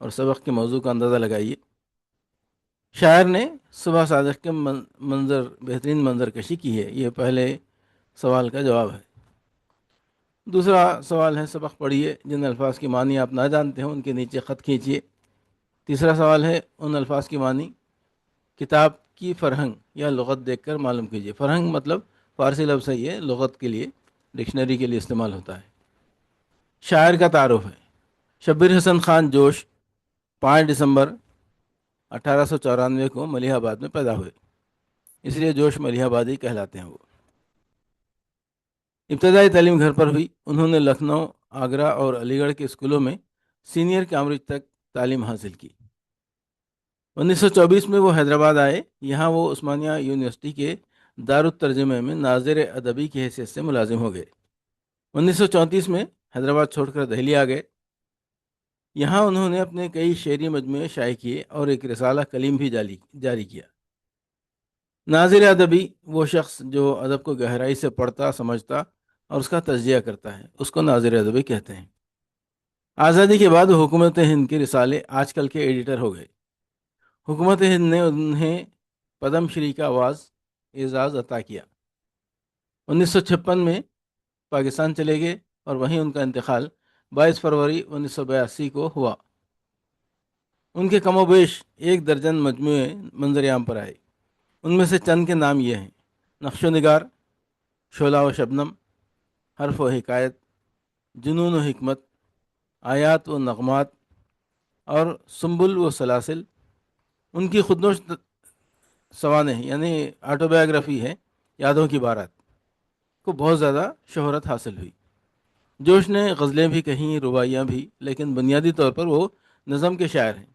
اور سبق کے موضوع کا اندازہ لگائیے۔ شاعر نے صبح صادق کے بہترین منظر کشی کی ہے، یہ پہلے سوال کا جواب ہے۔ دوسرا سوال ہے، سبق پڑھیے، جن الفاظ کی معنی آپ نہ جانتے ہیں ان کے نیچے خط کھینچیے۔ تیسرا سوال ہے، ان الفاظ کی معنی کتاب کی فرہنگ یا لغت دیکھ کر معلوم کیجیے۔ فرہنگ مطلب فارسی لفظ ہے، یہ لغت کے لیے، ڈکشنری کے لیے استعمال ہوتا ہے۔ شاعر کا تعارف ہے، شبیر حسن خان جوش 5 دسمبر 1894 کو ملیح آباد میں پیدا ہوئے، اس لیے جوش ملیح آبادی کہلاتے ہیں وہ۔ ابتدائی تعلیم گھر پر ہوئی، انہوں نے لکھنؤ، آگرہ اور علی گڑھ کے اسکولوں میں سینئر کامبرج تک تعلیم حاصل کی۔ 1924 میں وہ حیدرآباد آئے، یہاں وہ عثمانیہ یونیورسٹی کے دارالترجمہ میں ناظر ادبی کی حیثیت سے ملازم ہو گئے۔ 1934 میں حیدرآباد چھوڑ کر دہلی آ گئے، یہاں انہوں نے اپنے کئی شعری مجموعے شائع کیے اور ایک رسالہ کلیم بھی جاری کیا۔ ناظر ادبی وہ شخص جو ادب کو گہرائی سے پڑھتا، سمجھتا اور اس کا تجزیہ کرتا ہے، اس کو ناظر ادبی کہتے ہیں۔ آزادی کے بعد حکومت ہند کے رسالے آج کل کے ایڈیٹر ہو گئے۔ حکومت ہند نے انہیں پدم شری کا اعزاز عطا کیا۔ 1956 میں پاکستان چلے گئے اور وہیں ان کا انتقال 22 فروری 1982 کو ہوا۔ ان کے کم و بیش 1 درجن مجموعے منظر عام پر آئے، ان میں سے چند کے نام یہ ہیں: نقش و نگار، شعلہ و شبنم، حرف و حکایت، جنون و حکمت، آیات و نغمات اور سنبل و سلاسل۔ ان کی خودنوش سوانح یعنی آٹوبایوگرافی ہے، یادوں کی بارات، کو بہت زیادہ شہرت حاصل ہوئی۔ جوش نے غزلیں بھی کہیں، رباعیاں بھی، لیکن بنیادی طور پر وہ نظم کے شاعر ہیں۔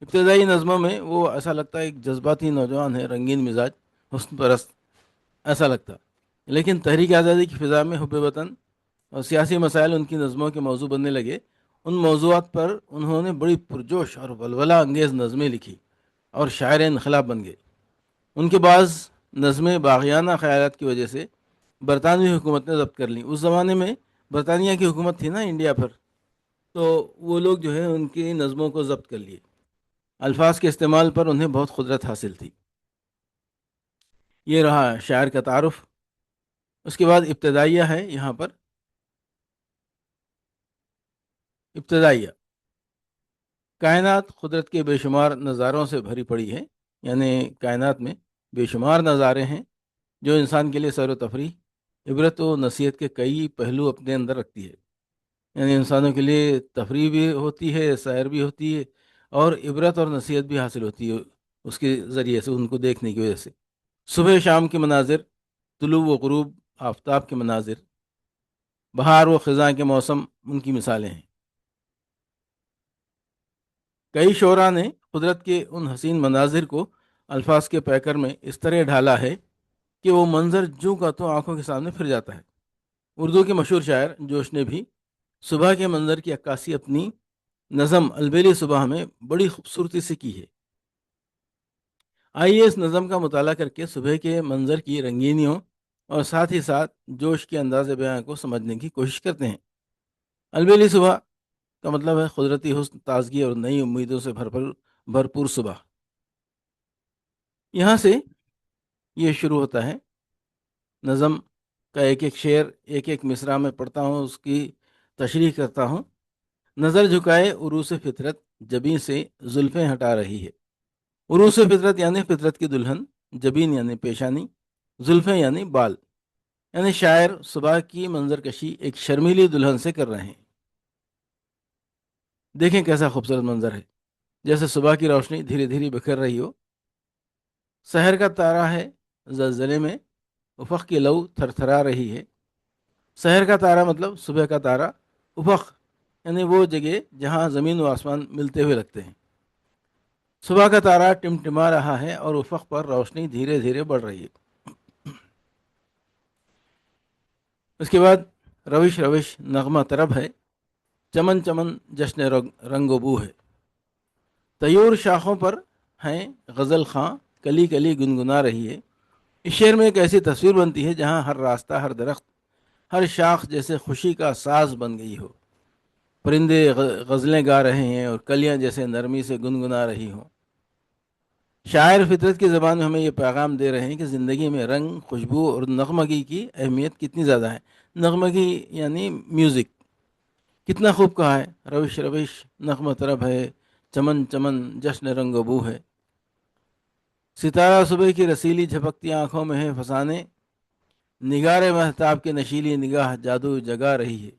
ابتدائی نظموں میں وہ ایسا لگتا ہے ایک جذباتی نوجوان ہے، رنگین مزاج، حسن پرست ایسا لگتا، لیکن تحریک آزادی کی فضا میں حب وطن اور سیاسی مسائل ان کی نظموں کے موضوع بننے لگے۔ ان موضوعات پر انہوں نے بڑی پرجوش اور ولولہ انگیز نظمیں لکھی اور شاعر انقلاب بن گئے۔ ان کے بعض نظمیں باغیانہ خیالات کی وجہ سے برطانوی حکومت نے ضبط کر لیں۔ اس زمانے میں برطانیہ کی حکومت تھی نا انڈیا پر، تو وہ لوگ جو ہے ان کی نظموں کو ضبط کر لیے۔ الفاظ کے استعمال پر انہیں بہت قدرت حاصل تھی۔ یہ رہا شاعر کا تعارف۔ اس کے بعد ابتدائیہ ہے، یہاں پر ابتدائیہ کائنات قدرت کے بے شمار نظاروں سے بھری پڑی ہے، یعنی کائنات میں بے شمار نظارے ہیں جو انسان کے لیے سیر و تفریح، عبرت و نصیحت کے کئی پہلو اپنے اندر رکھتی ہے۔ یعنی انسانوں کے لیے تفریح بھی ہوتی ہے، سیر بھی ہوتی ہے، اور عبرت اور نصیحت بھی حاصل ہوتی ہے اس کے ذریعے سے، ان کو دیکھنے کی وجہ سے۔ صبح شام کے مناظر، طلوع و غروب آفتاب کے مناظر، بہار و خزاں کے موسم ان کی مثالیں ہیں۔ کئی شعراء نے قدرت کے ان حسین مناظر کو الفاظ کے پیکر میں اس طرح ڈھالا ہے کہ وہ منظر جوں کا تو آنکھوں کے سامنے پھر جاتا ہے۔ اردو کے مشہور شاعر جوش نے بھی صبح کے منظر کی عکاسی اپنی نظم البیلی صبح میں بڑی خوبصورتی سے کی ہے۔ آئیے اس نظم کا مطالعہ کر کے صبح کے منظر کی رنگینیوں اور ساتھ ہی ساتھ جوش کے انداز بیان کو سمجھنے کی کوشش کرتے ہیں۔ البیلی صبح کا مطلب ہے قدرتی حسن، تازگی اور نئی امیدوں سے بھرپور صبح۔ یہاں سے یہ شروع ہوتا ہے۔ نظم کا ایک ایک شعر، ایک ایک مصرع میں پڑھتا ہوں، اس کی تشریح کرتا ہوں۔ نظر جھکائے عروس فطرت، جبیں سے زلفیں ہٹا رہی ہے۔ عروس فطرت یعنی فطرت کی دلہن، جبین یعنی پیشانی، زلفیں یعنی بال، یعنی شاعر صبح کی منظر کشی ایک شرمیلی دلہن سے کر رہے ہیں۔ دیکھیں کیسا خوبصورت منظر ہے، جیسے صبح کی روشنی دھیرے دھیرے بکھر رہی ہو۔ سحر کا تارا ہے زلزلے میں، افق کی لو تھر تھرا رہی ہے۔ سحر کا تارا مطلب صبح کا تارا، افق یعنی وہ جگہ جہاں زمین و آسمان ملتے ہوئے لگتے ہیں۔ صبح کا تارا ٹمٹما رہا ہے اور افق پر روشنی دھیرے دھیرے بڑھ رہی ہے۔ اس کے بعد روش روش نغمہ طرب ہے، چمن چمن جشن رنگ و بو ہے۔ طیور شاخوں پر ہیں غزل خاں، کلی کلی گنگنا رہی ہے۔ اس شعر میں ایک ایسی تصویر بنتی ہے جہاں ہر راستہ، ہر درخت، ہر شاخ جیسے خوشی کا ساز بن گئی ہو۔ پرندے غزلیں گا رہے ہیں اور کلیاں جیسے نرمی سے گنگنا رہی ہوں۔ شاعر فطرت کی زبان میں ہمیں یہ پیغام دے رہے ہیں کہ زندگی میں رنگ، خوشبو اور نغمگی کی اہمیت کتنی زیادہ ہے۔ نغمگی یعنی میوزک، کتنا خوب کہا ہے، روش روش نغمہ طرب ہے، چمن چمن جشن رنگ و بو ہے۔ ستارہ صبح کی رسیلی جھپکتی آنکھوں میں ہے فسانے، نگار مہتاب کے نشیلی نگاہ جادو جگا رہی ہے۔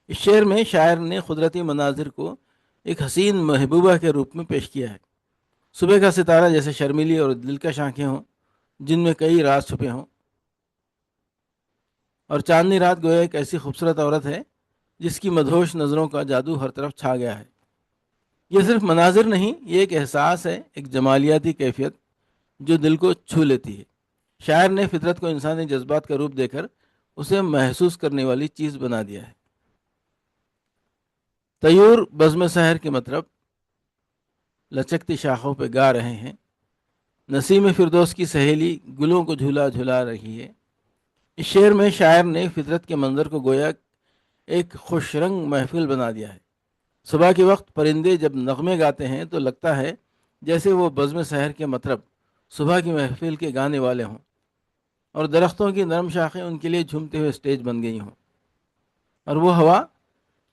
اس شعر میں شاعر نے قدرتی مناظر کو ایک حسین محبوبہ کے روپ میں پیش کیا ہے۔ صبح کا ستارہ جیسے شرمیلی اور دلکش آنکھیں ہوں جن میں کئی راز چھپے ہوں، اور چاندنی رات گویا ایک ایسی خوبصورت عورت ہے جس کی مدہوش نظروں کا جادو ہر طرف چھا گیا ہے۔ یہ صرف مناظر نہیں، یہ ایک احساس ہے، ایک جمالیاتی کیفیت جو دل کو چھو لیتی ہے۔ شاعر نے فطرت کو انسانی جذبات کا روپ دے کر اسے محسوس کرنے والی چیز بنا دیا ہے۔ طیور بزم سحر کے مطلب لچکتی شاخوں پہ گا رہے ہیں، نسیم فردوس کی سہیلی گلوں کو جھولا جھلا رہی ہے۔ اس شعر میں شاعر نے فطرت کے منظر کو گویا ایک خوش رنگ محفل بنا دیا ہے۔ صبح کے وقت پرندے جب نغمے گاتے ہیں تو لگتا ہے جیسے وہ بزم سحر کے مطرب صبح کی محفل کے گانے والے ہوں، اور درختوں کی نرم شاخیں ان کے لیے جھومتے ہوئے اسٹیج بن گئی ہوں، اور وہ ہوا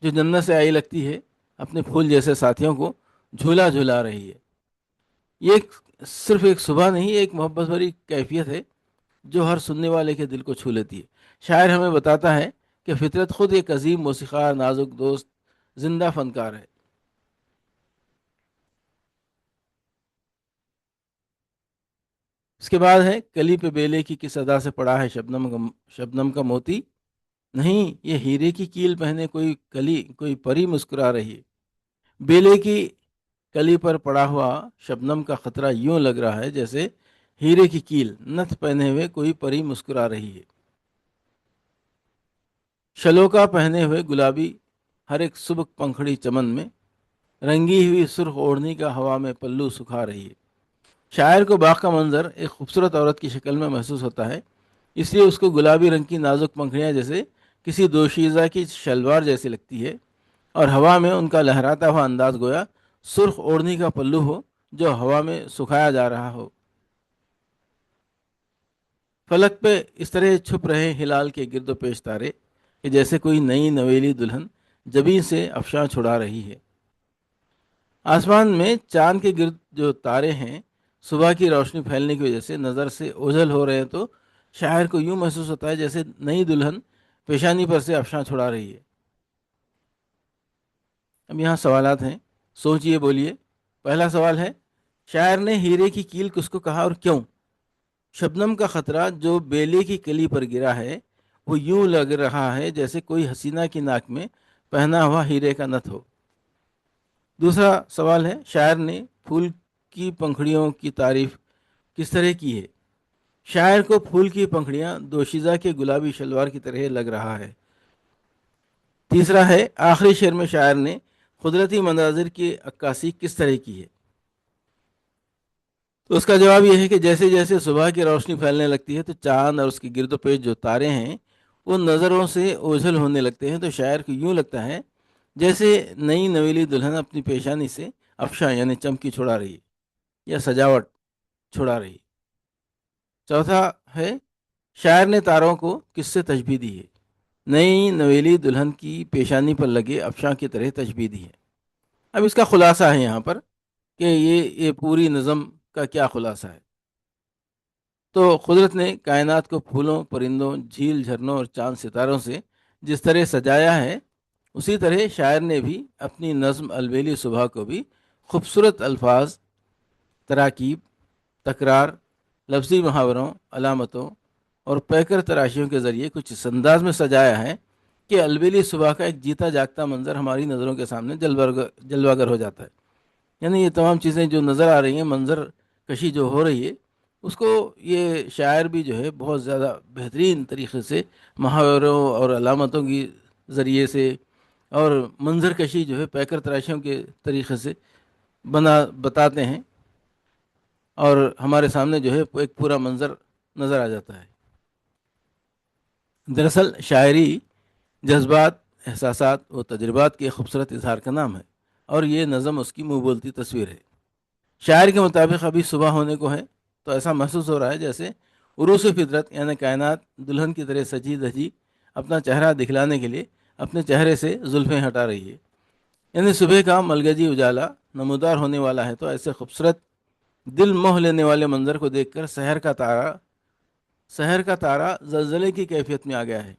جو جنت سے آئی لگتی ہے اپنے پھول جیسے ساتھیوں کو جھولا جھولا رہی ہے۔ یہ صرف ایک صبح نہیں، ایک محبت بھری کیفیت ہے جو ہر سننے والے کے دل کو چھو لیتی ہے۔ شاعر ہمیں بتاتا ہے کہ فطرت خود ایک عظیم موسیقار، نازک دوست، زندہ فنکار ہے۔ اس کے بعد ہے کلی پہ بیلے کی کس ادا سے پڑا ہے شبنم کا موتی، نہیں یہ ہیرے کی کیل پہنے کوئی کلی کوئی پری مسکرا رہی ہے۔ بیلے کی کلی پر پڑا ہوا شبنم کا خطرہ یوں لگ رہا ہے جیسے ہیرے کی کیل نتھ پہنے ہوئے کوئی پری مسکرا رہی ہے۔ شلوکا پہنے ہوئے گلابی ہر ایک سبک پنکھڑی چمن میں رنگی ہوئی سرخ اوڑھنی کا ہوا میں پلو سکھا رہی ہے۔ شاعر کو باغ کا منظر ایک خوبصورت عورت کی شکل میں محسوس ہوتا ہے، اس لیے اس کو گلابی رنگ کی نازک پنکھڑیاں جیسے کسی دوشیزہ کی شلوار جیسی لگتی ہے، اور ہوا میں ان کا لہراتا ہوا انداز گویا سرخ اوڑھنی کا پلو ہو جو ہوا میں سکھایا جا رہا ہو۔ فلک پہ اس طرح چھپ رہے ہلال کے گرد و پیش تارے کہ جیسے کوئی نئی نویلی دلہن جبیں سے افشاں چھڑا رہی ہے۔ آسمان میں چاند کے گرد جو تارے ہیں صبح کی روشنی پھیلنے کی وجہ سے نظر سے اوجھل ہو رہے ہیں، تو شاعر کو یوں محسوس ہوتا ہے جیسے نئی دلہن پیشانی پر سے افشاں چھڑا رہی ہے۔ اب یہاں سوالات ہیں، سوچئے بولیے۔ پہلا سوال ہے، شاعر نے ہیرے کی کیل کس کو کہا اور کیوں؟ شبنم کا خطرہ جو بیلے کی کلی پر گرا ہے وہ یوں لگ رہا ہے جیسے کوئی حسینہ کی ناک میں پہنا ہوا ہیرے کا نتھ ہو۔ دوسرا سوال ہے، شاعر نے پھول کی پنکھڑیوں کی تعریف کس طرح کی ہے؟ شاعر کو پھول کی پنکھڑیاں دوشیزہ کے گلابی شلوار کی طرح لگ رہا ہے۔ تیسرا ہے، آخری شعر میں شاعر نے قدرتی مناظر کی عکاسی کس طرح کی ہے؟ تو اس کا جواب یہ ہے کہ جیسے جیسے صبح کی روشنی پھیلنے لگتی ہے تو چاند اور اس کے گرد و پیش جو تارے ہیں وہ نظروں سے اوجھل ہونے لگتے ہیں، تو شاعر کو یوں لگتا ہے جیسے نئی نویلی دلہن اپنی پیشانی سے افشاں یعنی چمکی چھڑا رہی ہے یا سجاوٹ چھڑا رہی ہے۔ چوتھا ہے، شاعر نے تاروں کو کس سے تشبیہ دی ہے؟ نئی نویلی دلہن کی پیشانی پر لگے افشاں کی طرح تشبیہ دی ہے۔ اب اس کا خلاصہ ہے یہاں پر کہ یہ پوری نظم کا کیا خلاصہ ہے۔ تو قدرت نے کائنات کو پھولوں، پرندوں، جھیل، جھرنوں اور چاند ستاروں سے جس طرح سجایا ہے، اسی طرح شاعر نے بھی اپنی نظم البیلی صبح کو بھی خوبصورت الفاظ، تراکیب، تکرار، لفظی محاوروں، علامتوں اور پیکر تراشیوں کے ذریعے کچھ اس انداز میں سجایا ہے کہ البیلی صبح کا ایک جیتا جاگتا منظر ہماری نظروں کے سامنے جلوہ گر ہو جاتا ہے۔ یعنی یہ تمام چیزیں جو نظر آ رہی ہیں، منظر کشی جو ہو رہی ہے، اس کو یہ شاعر بھی جو ہے بہت زیادہ بہترین طریقے سے محاوروں اور علامتوں کی ذریعے سے اور منظر کشی جو ہے پیکر تراشیوں کے طریقے سے بتاتے ہیں، اور ہمارے سامنے جو ہے ایک پورا منظر نظر آ جاتا ہے۔ دراصل شاعری جذبات احساسات و تجربات کے خوبصورت اظہار کا نام ہے، اور یہ نظم اس کی منہ بولتی تصویر ہے۔ شاعر کے مطابق ابھی صبح ہونے کو ہے، تو ایسا محسوس ہو رہا ہے جیسے عروس فطرت یعنی کائنات دلہن کی طرح سجی دھجی اپنا چہرہ دکھلانے کے لیے اپنے چہرے سے زلفیں ہٹا رہی ہے۔ یعنی صبح کا ملگجی اجالا نمودار ہونے والا ہے، تو ایسے خوبصورت دل موہ لینے والے منظر کو دیکھ کر شہر کا تارا زلزلے کی کیفیت میں آ گیا ہے،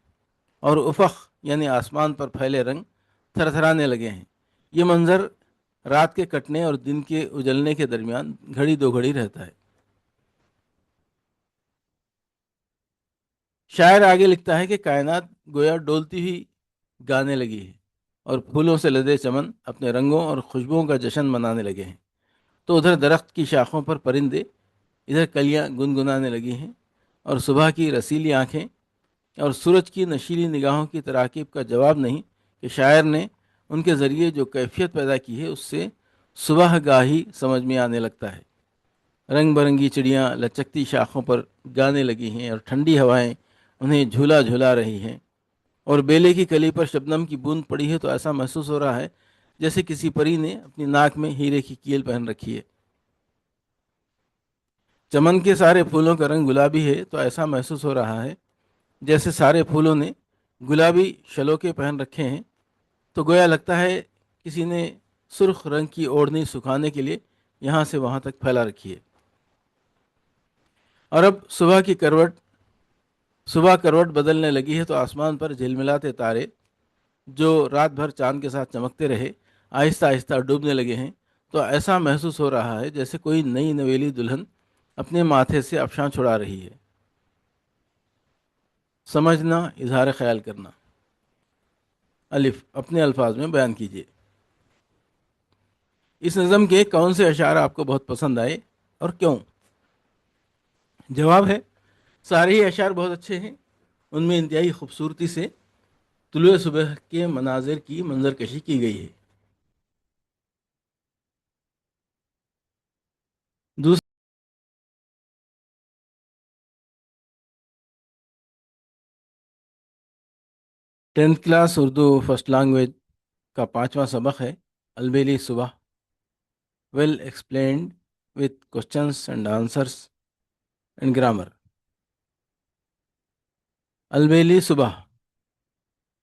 اور افق یعنی آسمان پر پھیلے رنگ تھر تھرانے لگے ہیں۔ یہ منظر رات کے کٹنے اور دن کے اجلنے کے درمیان گھڑی دو گھڑی رہتا ہے۔ شاعر آگے لکھتا ہے کہ کائنات گویا ڈولتی ہوئی گانے لگی ہے، اور پھولوں سے لدے چمن اپنے رنگوں اور خوشبوؤں کا جشن منانے لگے ہیں۔ تو ادھر درخت کی شاخوں پر پرندے، ادھر کلیاں گنگنانے لگی ہیں، اور صبح کی رسیلی آنکھیں اور سورج کی نشیلی نگاہوں کی تراکیب کا جواب نہیں کہ شاعر نے ان کے ذریعے جو کیفیت پیدا کی ہے اس سے صبح گاہی سمجھ میں آنے لگتا ہے۔ رنگ برنگی چڑیاں لچکتی شاخوں پر گانے لگی ہیں، اور ٹھنڈی ہوائیں انہیں جھولا جھولا رہی ہیں، اور بیلے کی کلی پر شبنم کی بوند پڑی ہے، تو ایسا محسوس ہو رہا ہے جیسے کسی پری نے اپنی ناک میں ہیرے کی کیل پہن رکھی ہے۔ چمن کے سارے پھولوں کا رنگ گلابی ہے، تو ایسا محسوس ہو رہا ہے جیسے سارے پھولوں نے گلابی شلوکے پہن رکھے ہیں، تو گویا لگتا ہے کسی نے سرخ رنگ کی اوڑھنی سکھانے کے لیے یہاں سے وہاں تک پھیلا رکھی ہے۔ اور اب صبح کروٹ بدلنے لگی ہے، تو آسمان پر جھلملاتے تارے جو رات بھر چاند کے ساتھ چمکتے رہے آہستہ آہستہ ڈوبنے لگے ہیں، تو ایسا محسوس ہو رہا ہے جیسے کوئی نئی نویلی دلہن اپنے ماتھے سے افشاں چھڑا رہی ہے۔ سمجھنا، اظہار خیال کرنا۔ الف، اپنے الفاظ میں بیان کیجیے۔ اس نظم کے کون سے اشعار آپ کو بہت پسند آئے اور کیوں؟ جواب ہے، سارے ہی اشعار بہت اچھے ہیں۔ ان میں انتہائی خوبصورتی سے طلوع صبح کے مناظر کی منظر کشی کی گئی ہے۔ دوسرا، 10th class Urdu first language کا 5واں سبق ہے Albeli Subah, well explained with questions and answers and grammar. Albeli Subah,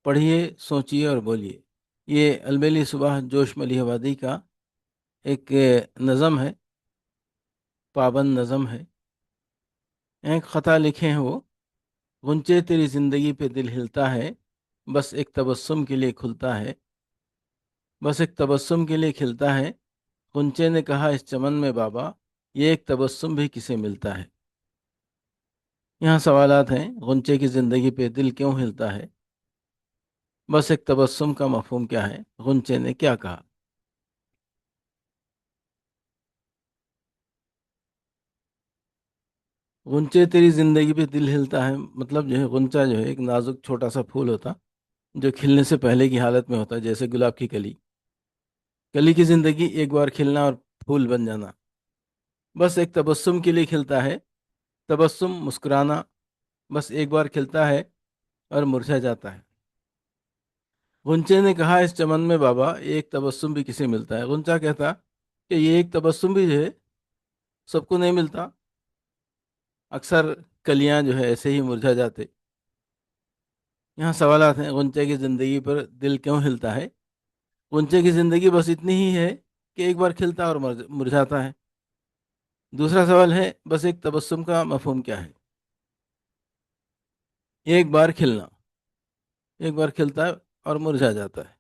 پڑھیے، سوچیے اور بولیے۔ یہ البیلی صبح جوش ملی وادی کا ایک نظم ہے، پابند نظم ہے۔ ایک خطا لکھے ہیں وہ: غنچے تیری زندگی پہ دل ہلتا ہے، بس ایک تبسم کے لیے کھلتا ہے، بس ایک تبسم کے لیے کھلتا ہے۔ غنچے نے کہا اس چمن میں بابا، یہ ایک تبسم بھی کسے ملتا ہے۔ یہاں سوالات ہیں: غنچے کی زندگی پہ دل کیوں ہلتا ہے؟ بس ایک تبسم کا مفہوم کیا ہے؟ غنچے نے کیا کہا؟ غنچے تیری زندگی پہ دل ہلتا ہے مطلب جو ہے، غنچہ جو ہے ایک نازک چھوٹا سا پھول ہوتا جو کھلنے سے پہلے کی حالت میں ہوتا ہے، جیسے گلاب کی کلی۔ کلی کی زندگی ایک بار کھلنا اور پھول بن جانا، بس ایک تبسم کے لیے کھلتا ہے۔ تبسم، مسکرانا، بس ایک بار کھلتا ہے اور مرجھا جاتا ہے۔ غنچے نے کہا اس چمن میں بابا، ایک تبسم بھی کسے ملتا ہے۔ غنچہ کہتا کہ یہ ایک تبسم بھی جو ہے سب کو نہیں ملتا، اکثر کلیاں جو ہے ایسے ہی مرجھا جاتے۔ یہاں سوالات ہیں: غنچے کی زندگی پر دل کیوں ہلتا ہے؟ غنچے کی زندگی بس اتنی ہی ہے کہ ایک بار کھلتا اور مرجھاتا ہے۔ دوسرا سوال ہے: بس ایک تبسم کا مفہوم کیا ہے؟ ایک بار کھلنا، ایک بار کھلتا ہے اور مرجھا جاتا ہے۔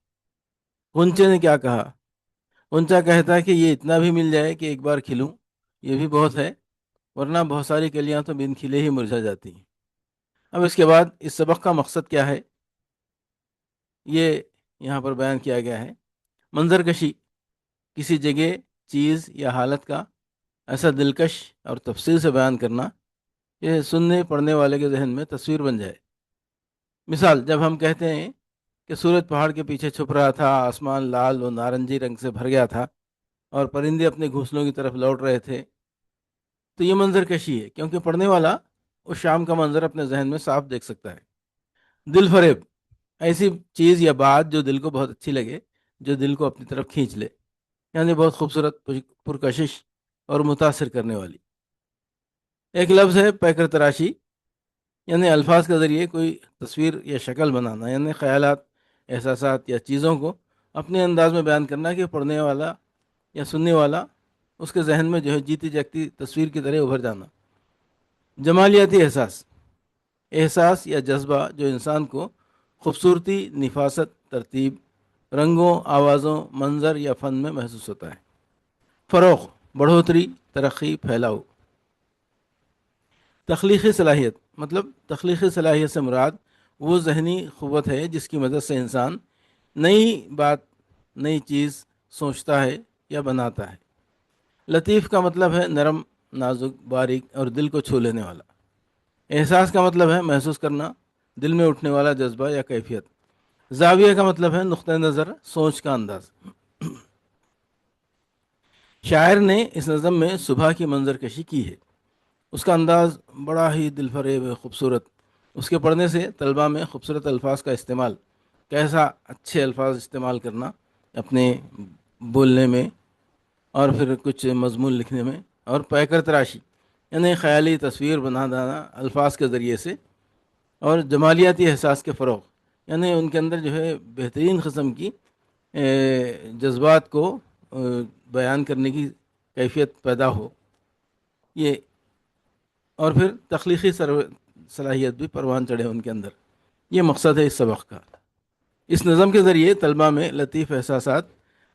غنچے نے کیا کہا؟ غنچہ کہتا ہے کہ یہ اتنا بھی مل جائے کہ ایک بار کھلوں، یہ بھی بہت ہے، ورنہ بہت ساری کلیاں تو بن کھلے ہی مرجھا جاتی ہیں۔ اب اس کے بعد اس سبق کا مقصد کیا ہے، یہ یہاں پر بیان کیا گیا ہے۔ منظر کشی، کسی جگہ، چیز یا حالت کا ایسا دلکش اور تفصیل سے بیان کرنا کہ سننے پڑھنے والے کے ذہن میں تصویر بن جائے۔ مثال، جب ہم کہتے ہیں کہ سورج پہاڑ کے پیچھے چھپ رہا تھا، آسمان لال و نارنجی رنگ سے بھر گیا تھا، اور پرندے اپنے گھونسلوں کی طرف لوٹ رہے تھے، تو یہ منظر کشی ہے، کیونکہ پڑھنے والا اس شام کا منظر اپنے ذہن میں صاف دیکھ سکتا ہے۔ دل فریب، ایسی چیز یا بات جو دل کو بہت اچھی لگے، جو دل کو اپنی طرف کھینچ لے، یعنی بہت خوبصورت، پرکشش اور متاثر کرنے والی۔ ایک لفظ ہے پیکر تراشی، یعنی الفاظ کے ذریعے کوئی تصویر یا شکل بنانا، یعنی خیالات، احساسات یا چیزوں کو اپنے انداز میں بیان کرنا کہ پڑھنے والا یا سننے والا اس کے ذہن میں جو ہے جیتی جاگتی تصویر کی طرح ابھر جانا۔ جمالیاتی احساس، احساس یا جذبہ جو انسان کو خوبصورتی، نفاست، ترتیب، رنگوں، آوازوں، منظر یا فن میں محسوس ہوتا ہے۔ فروغ، بڑھوتری، ترقی، پھیلاؤ۔ تخلیقی صلاحیت، مطلب تخلیقی صلاحیت سے مراد وہ ذہنی قوت ہے جس کی مدد سے انسان نئی بات، نئی چیز سوچتا ہے یا بناتا ہے۔ لطیف کا مطلب ہے نرم، نازک، باریک اور دل کو چھو لینے والا۔ احساس کا مطلب ہے محسوس کرنا، دل میں اٹھنے والا جذبہ یا کیفیت۔ زاویہ کا مطلب ہے نقطہ نظر، سوچ کا انداز۔ شاعر نے اس نظم میں صبح کی منظر کشی کی ہے۔ اس کا انداز بڑا ہی دل فریب ہے، خوبصورت۔ اس کے پڑھنے سے طلباء میں خوبصورت الفاظ کا استعمال، کیسا اچھے الفاظ استعمال کرنا اپنے بولنے میں اور پھر کچھ مضمون لکھنے میں، اور پیکر تراشی یعنی خیالی تصویر بنا دینا الفاظ کے ذریعے سے، اور جمالیاتی احساس کے فروغ، یعنی ان کے اندر جو ہے بہترین قسم کی جذبات کو بیان کرنے کی کیفیت پیدا ہو، یہ، اور پھر تخلیقی صلاحیت بھی پروان چڑھے ان کے اندر۔ یہ مقصد ہے اس سبق کا۔ اس نظم کے ذریعے طلباء میں لطیف احساسات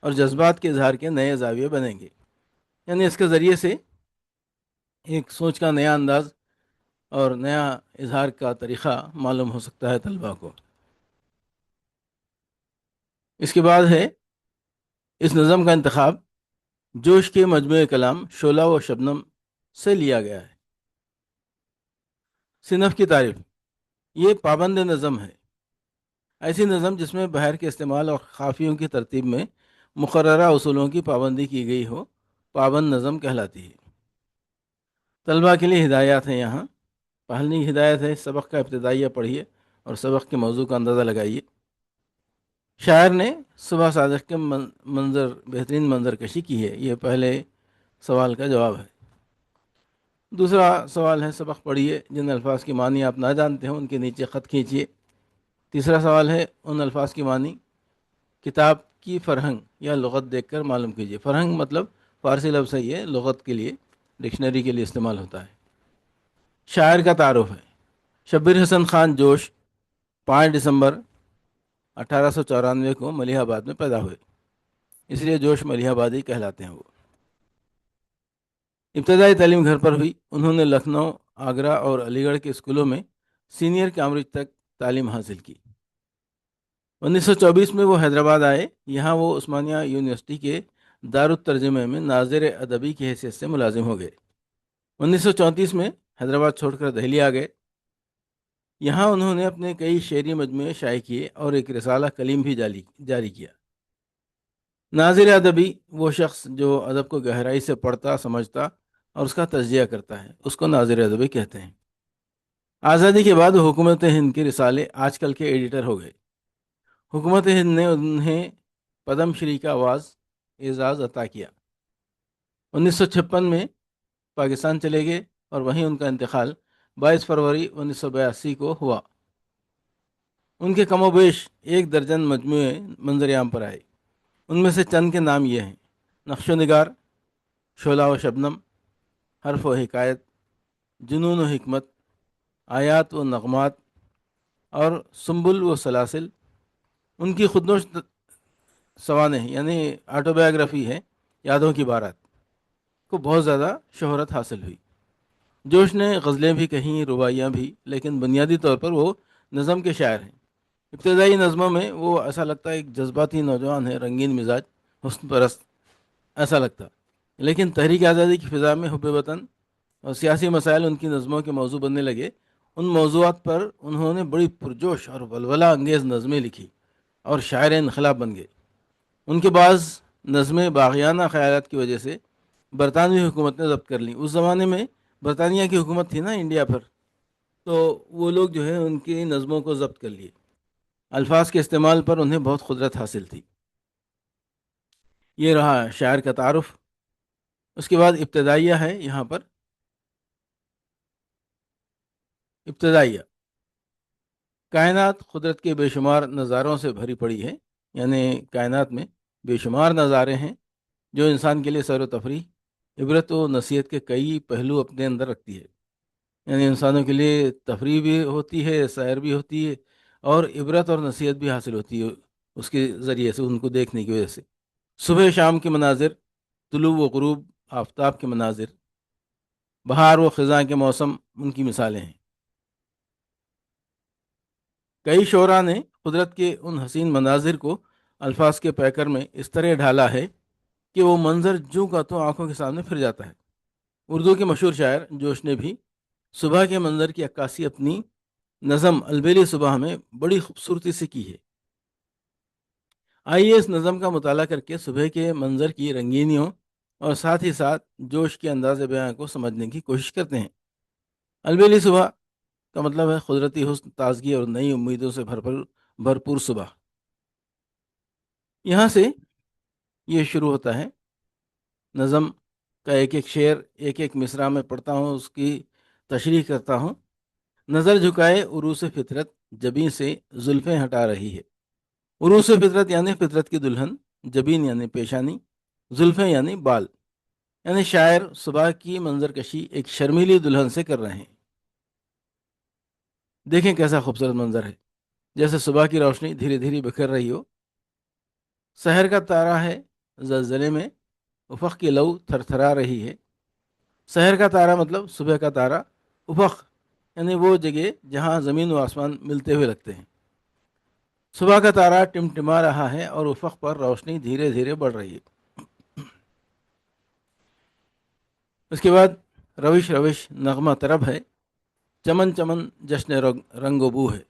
اور جذبات کے اظہار کے نئے زاویے بنیں گے، یعنی اس کے ذریعے سے ایک سوچ کا نیا انداز اور نیا اظہار کا طریقہ معلوم ہو سکتا ہے طلباء کو۔ اس کے بعد ہے اس نظم کا انتخاب جوش کے مجموعہ کلام شعلہ و شبنم سے لیا گیا ہے۔ صنف کی تعریف، یہ پابند نظم ہے۔ ایسی نظم جس میں بحر کے استعمال اور قافیوں کی ترتیب میں مقررہ اصولوں کی پابندی کی گئی ہو، پابند نظم کہلاتی ہے۔ طلباء کے لیے ہدایات ہیں یہاں۔ پہلی ہدایت ہے سبق کا ابتدائیہ پڑھیے اور سبق کے موضوع کا اندازہ لگائیے۔ شاعر نے صبح صادق کے بہترین منظر کشی کی ہے، یہ پہلے سوال کا جواب ہے۔ دوسرا سوال ہے سبق پڑھیے، جن الفاظ کی معنی آپ نہ جانتے ہیں ان کے نیچے خط کھینچیے۔ تیسرا سوال ہے ان الفاظ کی معنی کتاب کی فرہنگ یا لغت دیکھ کر معلوم کیجیے۔ فرہنگ مطلب فارسی لفظ ہے، یہ لغت کے لیے، ڈکشنری کے لیے استعمال ہوتا ہے۔ شاعر کا تعارف ہے۔ شبیر حسن خان جوش 5 دسمبر 1894 کو ملیح آباد میں پیدا ہوئے، اس لیے جوش ملیح آبادی کہلاتے ہیں وہ۔ ابتدائی تعلیم گھر پر ہوئی۔ انہوں نے لکھنؤ، آگرہ اور علی گڑھ کے اسکولوں میں سینئر کامبرج تک تعلیم حاصل کی۔ 1924 میں وہ حیدرآباد آئے۔ یہاں وہ عثمانیہ یونیورسٹی کے دارالترجمہ میں ناظر ادبی کی حیثیت سے ملازم ہو گئے۔ 1934 میں حیدرآباد چھوڑ کر دہلی آ گئے۔ یہاں انہوں نے اپنے کئی شعری مجموعے شائع کیے اور ایک رسالہ کلیم بھی جاری کیا۔ ناظر ادبی وہ شخص جو ادب کو گہرائی سے پڑھتا، سمجھتا اور اس کا تجزیہ کرتا ہے، اس کو ناظر ادبی کہتے ہیں۔ آزادی کے بعد حکومت ہند کے رسالے آج کل کے ایڈیٹر ہو گئے۔ حکومت ہند نے انہیں پدم شری کا اعزاز عطا کیا۔ 1956 میں پاکستان چلے گئے اور وہیں ان کا انتقال 22 فروری 1982 کو ہوا۔ ان کے کم و بیش 1 درجن مجموعے منظر عام پر آئے۔ ان میں سے چند کے نام یہ ہیں: نقش و نگار، شعلہ و شبنم، حرف و حکایت، جنون و حکمت، آیات و نغمات اور سنبل و سلاسل۔ ان کی خودنوش سوانح یعنی آٹوبایوگرافی ہے، یادوں کی بارات، کو بہت زیادہ شہرت حاصل ہوئی۔ جوش نے غزلیں بھی کہیں، رباعیاں بھی، لیکن بنیادی طور پر وہ نظم کے شاعر ہیں۔ ابتدائی نظموں میں وہ ایسا لگتا ہے ایک جذباتی نوجوان ہے، رنگین مزاج، حسن پرست ایسا لگتا، لیکن تحریک آزادی کی فضا میں حب وطن اور سیاسی مسائل ان کی نظموں کے موضوع بننے لگے۔ ان موضوعات پر انہوں نے بڑی پرجوش اور ولولہ انگیز نظمیں لکھی اور شاعر انقلاب بن گئے۔ ان کے بعض نظمیں باغیانہ خیالات کی وجہ سے برطانوی حکومت نے ضبط کر لیں۔ اس زمانے میں برطانیہ کی حکومت تھی نا انڈیا پر، تو وہ لوگ جو ہے ان کی نظموں کو ضبط کر لیے۔ الفاظ کے استعمال پر انہیں بہت قدرت حاصل تھی۔ یہ رہا شاعر کا تعارف۔ اس کے بعد ابتدائیہ ہے یہاں پر۔ ابتدائیہ: کائنات قدرت کے بے شمار نظاروں سے بھری پڑی ہے، یعنی کائنات میں بے شمار نظارے ہیں جو انسان کے لیے سیر و تفریح، عبرت و نصیحت کے کئی پہلو اپنے اندر رکھتی ہے۔ یعنی انسانوں کے لیے تفریح بھی ہوتی ہے، سیر بھی ہوتی ہے، اور عبرت اور نصیحت بھی حاصل ہوتی ہے اس کے ذریعے سے، ان کو دیکھنے کی وجہ سے۔ صبح شام کے مناظر، طلوع و غروب آفتاب کے مناظر، بہار و خزاں کے موسم ان کی مثالیں ہیں۔ کئی شعراء نے قدرت کے ان حسین مناظر کو الفاظ کے پیکر میں اس طرح ڈھالا ہے کہ وہ منظر جوں کا تو آنکھوں کے سامنے پھر جاتا ہے۔ اردو کے مشہور شاعر جوش نے بھی صبح کے منظر کی عکاسی اپنی نظم البیلی صبح میں بڑی خوبصورتی سے کی ہے۔ آئیے اس نظم کا مطالعہ کر کے صبح کے منظر کی رنگینیوں اور ساتھ ہی ساتھ جوش کے انداز بیان کو سمجھنے کی کوشش کرتے ہیں۔ البیلی صبح کا مطلب ہے قدرتی حسن، تازگی اور نئی امیدوں سے بھرپور صبح۔ یہاں سے یہ شروع ہوتا ہے نظم کا ایک ایک شعر، ایک ایک مصرع میں پڑھتا ہوں، اس کی تشریح کرتا ہوں۔ نظر جھکائے عروس فطرت، جبیں سے زلفیں ہٹا رہی ہے۔ عروس فطرت یعنی فطرت کی دلہن، جبین یعنی پیشانی، زلفیں یعنی بال، یعنی شاعر صبح کی منظر کشی ایک شرمیلی دلہن سے کر رہے ہیں۔ دیکھیں کیسا خوبصورت منظر ہے، جیسے صبح کی روشنی دھیرے دھیرے بکھر رہی ہو۔ سحر کا تارا ہے زلزلے میں، افق کی لو تھر تھرا رہی ہے۔ سحر کا تارا مطلب صبح کا تارا، افق یعنی وہ جگہ جہاں زمین و آسمان ملتے ہوئے لگتے ہیں۔ صبح کا تارا ٹمٹما رہا ہے اور افق پر روشنی دھیرے دھیرے بڑھ رہی ہے۔ اس کے بعد روش روش نغمہ طرب ہے، چمن چمن جشن رنگ و بو ہے۔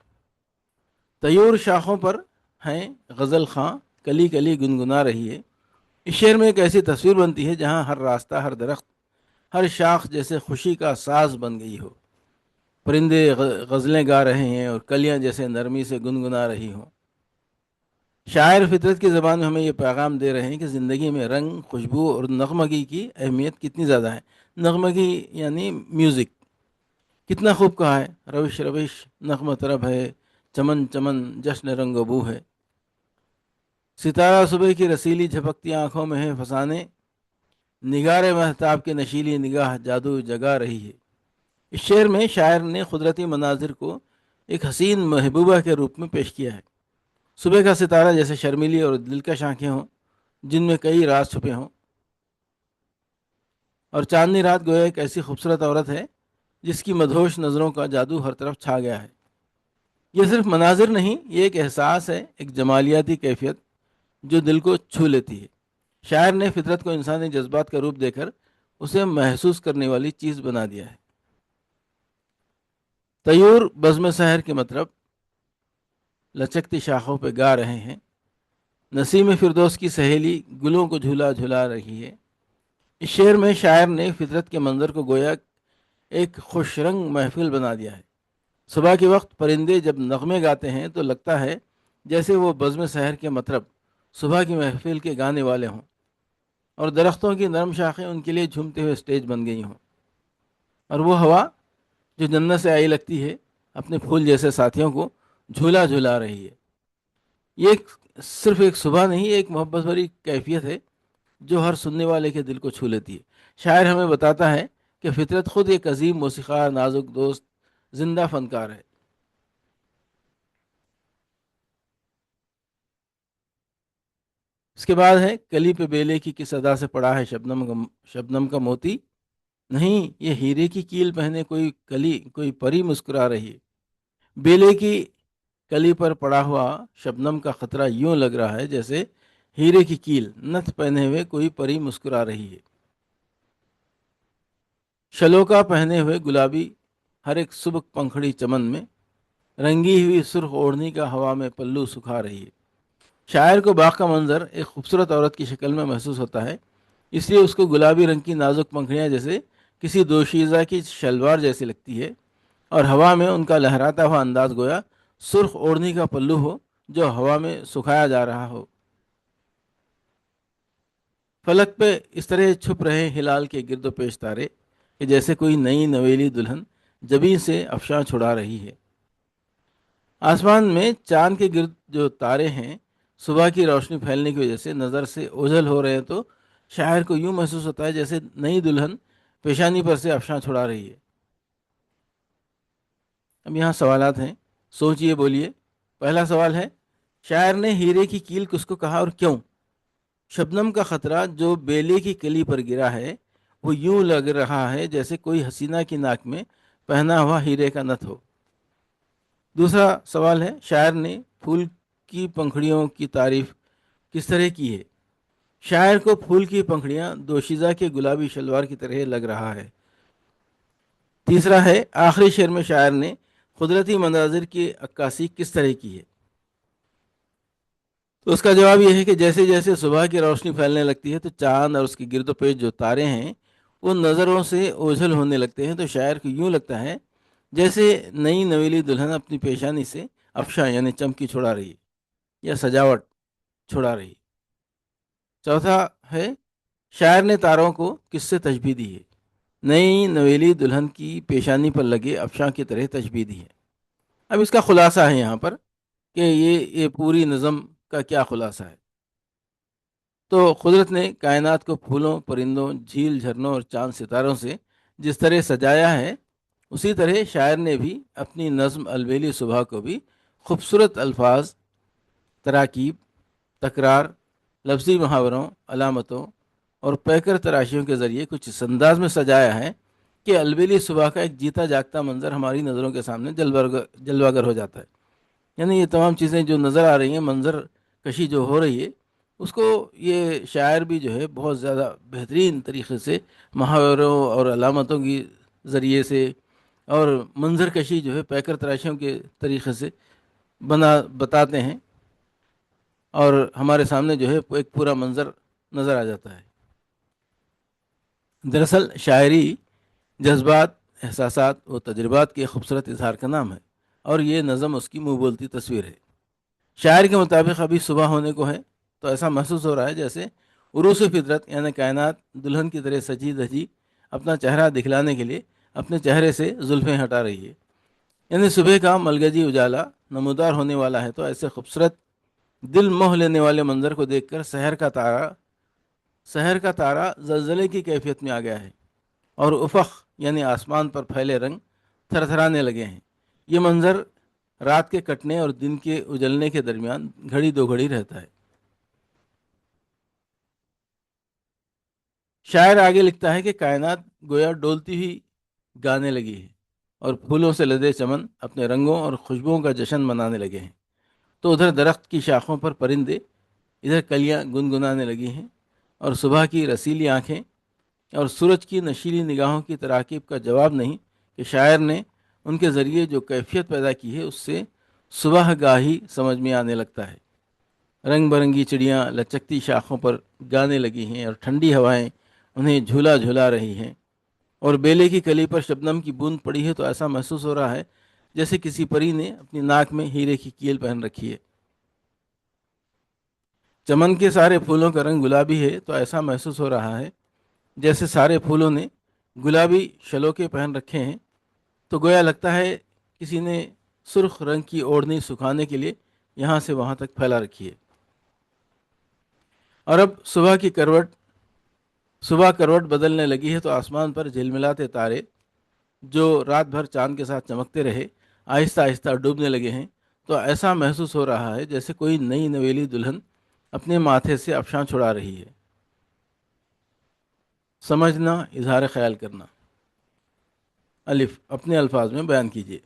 طیور شاخوں پر ہیں غزل خاں، کلی کلی گنگنا رہی ہے۔ اس شعر میں ایک ایسی تصویر بنتی ہے جہاں ہر راستہ، ہر درخت، ہر شاخ جیسے خوشی کا ساز بن گئی ہو۔ پرندے غزلیں گا رہے ہیں اور کلیاں جیسے نرمی سے گنگنا رہی ہوں۔ شاعر فطرت کی زبان میں ہمیں یہ پیغام دے رہے ہیں کہ زندگی میں رنگ، خوشبو اور نغمگی کی اہمیت کتنی زیادہ ہے۔ نغمگی یعنی میوزک، کتنا خوب کہا ہے۔ روش روش نغمہ طرب ہے، چمن چمن جشن رنگ و بو ہے۔ ستارہ صبح کی رسیلی جھپکتی آنکھوں میں ہے فسانے، نگار مہتاب کے نشیلی نگاہ جادو جگا رہی ہے۔ اس شعر میں شاعر نے قدرتی مناظر کو ایک حسین محبوبہ کے روپ میں پیش کیا ہے۔ صبح کا ستارہ جیسے شرمیلی اور دلکش آنکھیں ہوں جن میں کئی راز چھپے ہوں، اور چاندنی رات گویا ایک ایسی خوبصورت عورت ہے جس کی مدہوش نظروں کا جادو ہر طرف چھا گیا ہے۔ یہ صرف مناظر نہیں، یہ ایک احساس ہے، ایک جمالیاتی کیفیت جو دل کو چھو لیتی ہے۔ شاعر نے فطرت کو انسانی جذبات کا روپ دے کر اسے محسوس کرنے والی چیز بنا دیا ہے۔ طیور بزم سحر کے مطلب لچکتی شاخوں پہ گا رہے ہیں۔ نسیم فردوس کی سہیلی گلوں کو جھولا جھلا رہی ہے۔ اس شعر میں شاعر نے فطرت کے منظر کو گویا ایک خوش رنگ محفل بنا دیا ہے۔ صبح کے وقت پرندے جب نغمے گاتے ہیں تو لگتا ہے جیسے وہ بزم سحر کے مطرب صبح کی محفل کے گانے والے ہوں، اور درختوں کی نرم شاخیں ان کے لیے جھومتے ہوئے اسٹیج بن گئی ہوں، اور وہ ہوا جو جنت سے آئی لگتی ہے اپنے پھول جیسے ساتھیوں کو جھولا جھولا رہی ہے۔ یہ صرف ایک صبح نہیں، ایک محبت بھری کیفیت ہے جو ہر سننے والے کے دل کو چھو لیتی ہے۔ شاعر ہمیں بتاتا ہے کہ فطرت خود ایک عظیم موسیقار، نازک دوست، زندہ فنکار ہے۔ اس کے بعد ہے کلی پہ بیلے کی کس ادا سے پڑا ہے شبنم کا موتی، نہیں یہ ہیرے کی کیل پہنے کوئی کلی، کوئی پری مسکرا رہی ہے۔ بیلے کی کلی پر پڑا ہوا شبنم کا خطرہ یوں لگ رہا ہے جیسے ہیرے کی کیل نتھ پہنے ہوئے کوئی پری مسکرا رہی ہے۔ شلوکا پہنے ہوئے گلابی ہر ایک سبک پنکھڑی چمن میں، رنگی ہوئی سرخ اوڑھنی کا ہوا میں پلو سکھا رہی ہے۔ شاعر کو باغ کا منظر ایک خوبصورت عورت کی شکل میں محسوس ہوتا ہے، اس لیے اس کو گلابی رنگ کی نازک پنکھڑیاں جیسے کسی دوشیزہ کی شلوار جیسی لگتی ہے، اور ہوا میں ان کا لہراتا ہوا انداز گویا سرخ اوڑھنی کا پلو ہو جو ہوا میں سکھایا جا رہا ہو۔ فلک پہ اس طرح چھپ رہے ہلال کے گرد و پیش تارے کہ جیسے کوئی نئی نویلی دلہن جبیں سے افشاں چھڑا رہی ہے۔ آسمان میں چاند کے گرد جو تارے ہیں صبح کی روشنی پھیلنے کی وجہ سے نظر سے اوجھل ہو رہے ہیں، تو شاعر کو یوں محسوس ہوتا ہے جیسے نئی دلہن پیشانی پر سے افشاں چھڑا رہی ہے۔ اب یہاں سوالات ہیں، سوچئے بولیے۔ پہلا سوال ہے، شاعر نے ہیرے کی کیل کس کو کہا اور کیوں؟ شبنم کا خطرہ جو بیلے کی کلی پر گرا ہے وہ یوں لگ رہا ہے جیسے کوئی حسینہ کی ناک میں پہنا ہوا ہیرے کا نتھ ہو۔ دوسرا سوال ہے، شاعر نے پھول کی پنکھڑیوں کی تعریف کس طرح کی ہے؟ شاعر کو پھول کی پنکھڑیاں دوشیزہ کے گلابی شلوار کی طرح لگ رہا ہے۔ تیسرا ہے، آخری شعر میں شاعر نے قدرتی مناظر کی عکاسی کس طرح کی ہے؟ تو اس کا جواب یہ ہے کہ جیسے جیسے صبح کی روشنی پھیلنے لگتی ہے تو چاند اور اس کے گرد و پیش جو تارے ہیں وہ نظروں سے اوجھل ہونے لگتے ہیں، تو شاعر کو یوں لگتا ہے جیسے نئی نویلی دلہن اپنی پیشانی سے افشاں یعنی چمکی چھڑا رہی ہے یا سجاوٹ چھڑا رہی ہے۔ چوتھا ہے، شاعر نے تاروں کو کس سے تشبیہ دی ہے؟ نئی نویلی دلہن کی پیشانی پر لگے افشاں کی طرح تشبیہ دی ہے۔ اب اس کا خلاصہ ہے یہاں پر کہ یہ پوری نظم کا کیا خلاصہ ہے۔ تو قدرت نے کائنات کو پھولوں، پرندوں، جھیل، جھرنوں اور چاند ستاروں سے جس طرح سجایا ہے، اسی طرح شاعر نے بھی اپنی نظم البیلی صبح کو بھی خوبصورت الفاظ، تراکیب، تکرار، لفظی محاوروں، علامتوں اور پیکر تراشیوں کے ذریعے کچھ اس انداز میں سجایا ہے کہ البیلی صبح کا ایک جیتا جاگتا منظر ہماری نظروں کے سامنے جلوہ گر ہو جاتا ہے۔ یعنی یہ تمام چیزیں جو نظر آ رہی ہیں، منظر کشی جو ہو رہی ہے، اس کو یہ شاعر بھی جو ہے بہت زیادہ بہترین طریقے سے محاوروں اور علامتوں کی ذریعے سے اور منظر کشی جو ہے پیکر تراشیوں کے طریقے سے بتاتے ہیں، اور ہمارے سامنے جو ہے ایک پورا منظر نظر آ جاتا ہے۔ دراصل شاعری جذبات، احساسات و تجربات کے خوبصورت اظہار کا نام ہے، اور یہ نظم اس کی منہ بولتی تصویر ہے۔ شاعر کے مطابق ابھی صبح ہونے کو ہے، تو ایسا محسوس ہو رہا ہے جیسے عروس فطرت یعنی کائنات دلہن کی طرح سجی دھجی اپنا چہرہ دکھلانے کے لیے اپنے چہرے سے زلفیں ہٹا رہی ہے۔ یعنی صبح کا ملگجی اجالا نمودار ہونے والا ہے، تو ایسے خوبصورت دل موہ لینے والے منظر کو دیکھ کر سحر کا تارا زلزلے کی کیفیت میں آ گیا ہے، اور افق یعنی آسمان پر پھیلے رنگ تھر تھرانے لگے ہیں۔ یہ منظر رات کے کٹنے اور دن کے اجلنے کے درمیان گھڑی دو گھڑی رہتا ہے۔ شاعر آگے لکھتا ہے کہ کائنات گویا ڈولتی ہوئی گانے لگی ہے، اور پھولوں سے لدے چمن اپنے رنگوں اور خوشبوؤں کا جشن منانے لگے ہیں۔ تو ادھر درخت کی شاخوں پر پرندے، ادھر کلیاں گنگنانے لگی ہیں، اور صبح کی رسیلی آنکھیں اور سورج کی نشیلی نگاہوں کی تراکیب کا جواب نہیں کہ شاعر نے ان کے ذریعے جو کیفیت پیدا کی ہے اس سے صبح گاہی سمجھ میں آنے لگتا ہے۔ رنگ برنگی چڑیاں لچکتی شاخوں پر گانے لگی ہیں، اور ٹھنڈی ہوائیں انہیں جھولا جھولا رہی ہیں، اور بیلے کی کلی پر شبنم کی بوند پڑی ہے، تو ایسا محسوس ہو رہا ہے جیسے کسی پری نے اپنی ناک میں ہیرے کی کیل پہن رکھی ہے۔ چمن کے سارے پھولوں کا رنگ گلابی ہے، تو ایسا محسوس ہو رہا ہے جیسے سارے پھولوں نے گلابی شلوکے پہن رکھے ہیں، تو گویا لگتا ہے کسی نے سرخ رنگ کی اوڑھنی سکھانے کے لیے یہاں سے وہاں تک پھیلا رکھی ہے۔ اور اب صبح کروٹ بدلنے لگی ہے، تو آسمان پر جھلملاتے تارے جو رات بھر چاند کے ساتھ چمکتے رہے آہستہ آہستہ ڈوبنے لگے ہیں، تو ایسا محسوس ہو رہا ہے جیسے کوئی نئی نویلی دلہن اپنے ماتھے سے افشاں چھڑا رہی ہے۔ سمجھنا، اظہار خیال کرنا۔ الف، اپنے الفاظ میں بیان کیجیے۔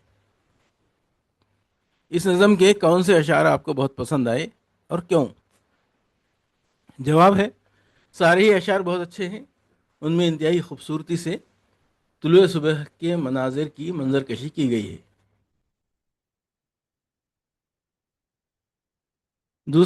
اس نظم کے کون سے اشعار آپ کو بہت پسند آئے اور کیوں؟ جواب ہے، سارے ہی اشعار بہت اچھے ہیں، ان میں انتہائی خوبصورتی سے طلوع صبح کے مناظر کی منظر کشی کی گئی ہے۔